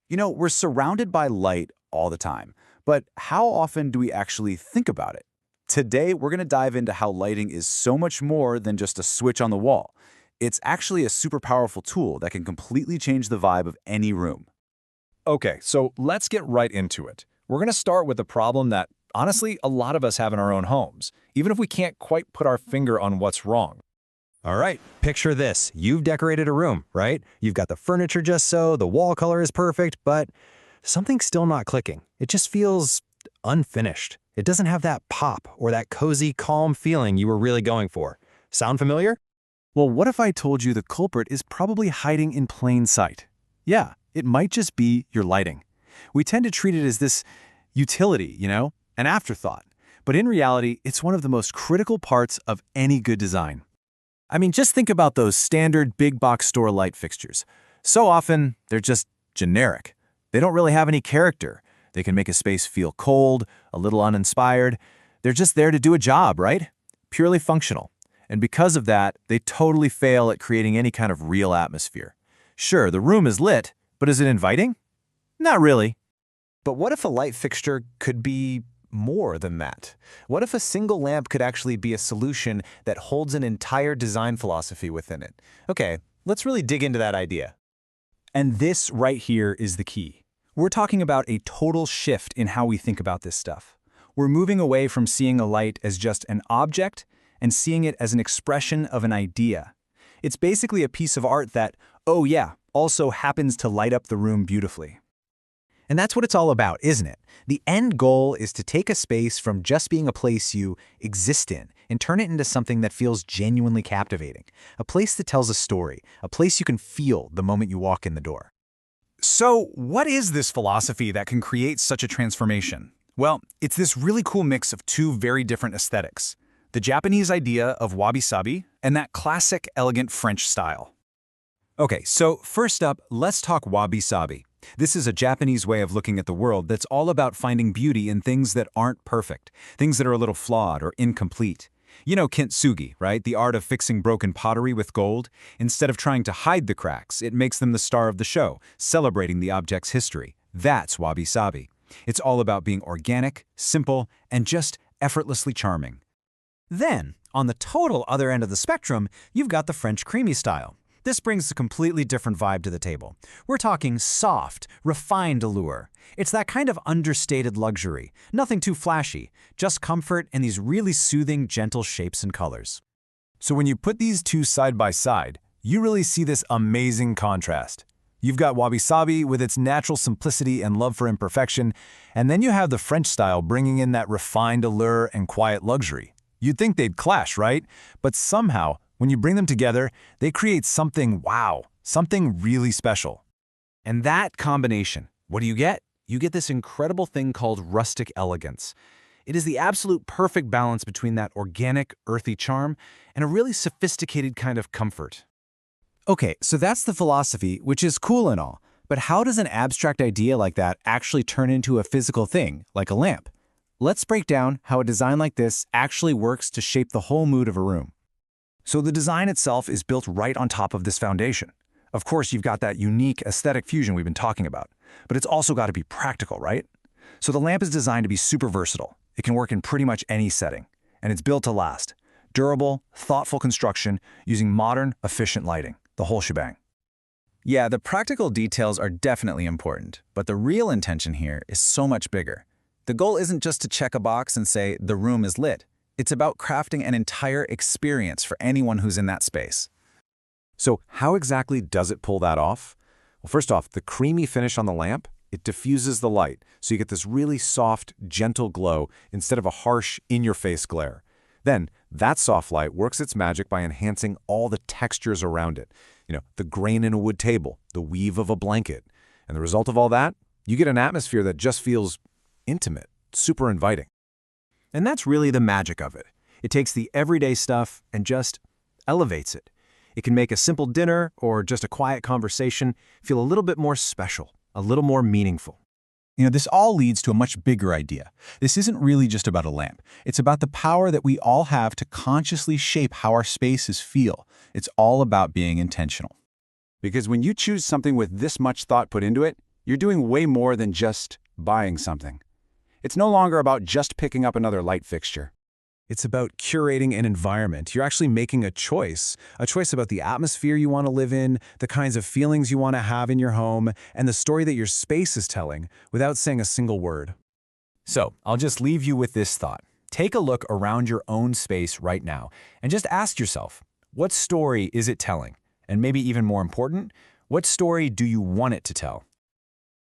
We're surrounded by light all the time, but how often do we actually think about it? Today, we're going to dive into how lighting is so much more than just a switch on the wall. It's actually a super powerful tool that can completely change the vibe of any room. Okay, so let's get right into it. We're going to start with a problem that, honestly, a lot of us have in our own homes, even if we can't quite put our finger on what's wrong. All right, picture this. You've decorated a room, right? You've got the furniture just so, the wall color is perfect, but something's still not clicking. It just feels unfinished. It doesn't have that pop or that cozy, calm feeling you were really going for. Sound familiar? Well, what if I told you the culprit is probably hiding in plain sight? Yeah, it might just be your lighting. We tend to treat it as this utility, an afterthought. But in reality, it's one of the most critical parts of any good design. I mean, just think about those standard big box store light fixtures. So often, they're just generic. They don't really have any character. They can make a space feel cold, a little uninspired. They're just there to do a job, right? Purely functional. And because of that, they totally fail at creating any kind of real atmosphere. Sure, the room is lit, but is it inviting? Not really. But what if a light fixture could be more than that? What if a single lamp could actually be a solution that holds an entire design philosophy within it? Okay, let's really dig into that idea. And this right here is the key. We're talking about a total shift in how we think about this stuff. We're moving away from seeing a light as just an object and seeing it as an expression of an idea. It's basically a piece of art that, oh yeah, also happens to light up the room beautifully. And that's what it's all about, isn't it? The end goal is to take a space from just being a place you exist in and turn it into something that feels genuinely captivating. A place that tells a story, a place you can feel the moment you walk in the door. So, what is this philosophy that can create such a transformation? Well, it's this really cool mix of two very different aesthetics. The Japanese idea of Wabi Sabi and that classic, elegant French style. Okay, so first up, let's talk Wabi Sabi. This is a Japanese way of looking at the world that's all about finding beauty in things that aren't perfect, things that are a little flawed or incomplete. You know kintsugi, right? The art of fixing broken pottery with gold. Instead of trying to hide the cracks, it makes them the star of the show, celebrating the object's history. That's Wabi Sabi. It's all about being organic, simple, and just effortlessly charming. Then, on the total other end of the spectrum, you've got the French creamy style. This brings a completely different vibe to the table. We're talking soft, refined allure. It's that kind of understated luxury. Nothing too flashy, just comfort and these really soothing, gentle shapes and colors. So when you put these two side by side, you really see this amazing contrast. You've got Wabi Sabi with its natural simplicity and love for imperfection, and then you have the French style bringing in that refined allure and quiet luxury. You'd think they'd clash, right? But somehow, when you bring them together, they create something wow, something really special. And that combination, what do? You get this incredible thing called rustic elegance. It is the absolute perfect balance between that organic, earthy charm and a really sophisticated kind of comfort. Okay, so that's the philosophy, which is cool and all, but how does an abstract idea like that actually turn into a physical thing, like a lamp? Let's break down how a design like this actually works to shape the whole mood of a room. So the design itself is built right on top of this foundation. Of course, you've got that unique aesthetic fusion we've been talking about, but it's also got to be practical, right? So the lamp is designed to be super versatile. It can work in pretty much any setting, and it's built to last. Durable, thoughtful construction using modern, efficient lighting, the whole shebang. Yeah, the practical details are definitely important, but the real intention here is so much bigger. The goal isn't just to check a box and say, the room is lit. It's about crafting an entire experience for anyone who's in that space. So how exactly does it pull that off? Well, first off, the creamy finish on the lamp, it diffuses the light, so you get this really soft, gentle glow instead of a harsh, in-your-face glare. Then, that soft light works its magic by enhancing all the textures around it. The grain in a wood table, the weave of a blanket. And the result of all that, you get an atmosphere that just feels intimate, super inviting. And that's really the magic of it. It takes the everyday stuff and just elevates it. It can make a simple dinner or just a quiet conversation feel a little bit more special, a little more meaningful. This all leads to a much bigger idea. This isn't really just about a lamp. It's about the power that we all have to consciously shape how our spaces feel. It's all about being intentional. Because when you choose something with this much thought put into it, You're doing way more than just buying something. It's no longer about just picking up another light fixture. It's about curating an environment. You're actually making a choice about the atmosphere you want to live in, the kinds of feelings you want to have in your home, and the story that your space is telling without saying a single word. So, I'll just leave you with this thought. Take a look around your own space right now and just ask yourself, what story is it telling? And maybe even more important, what story do you want it to tell?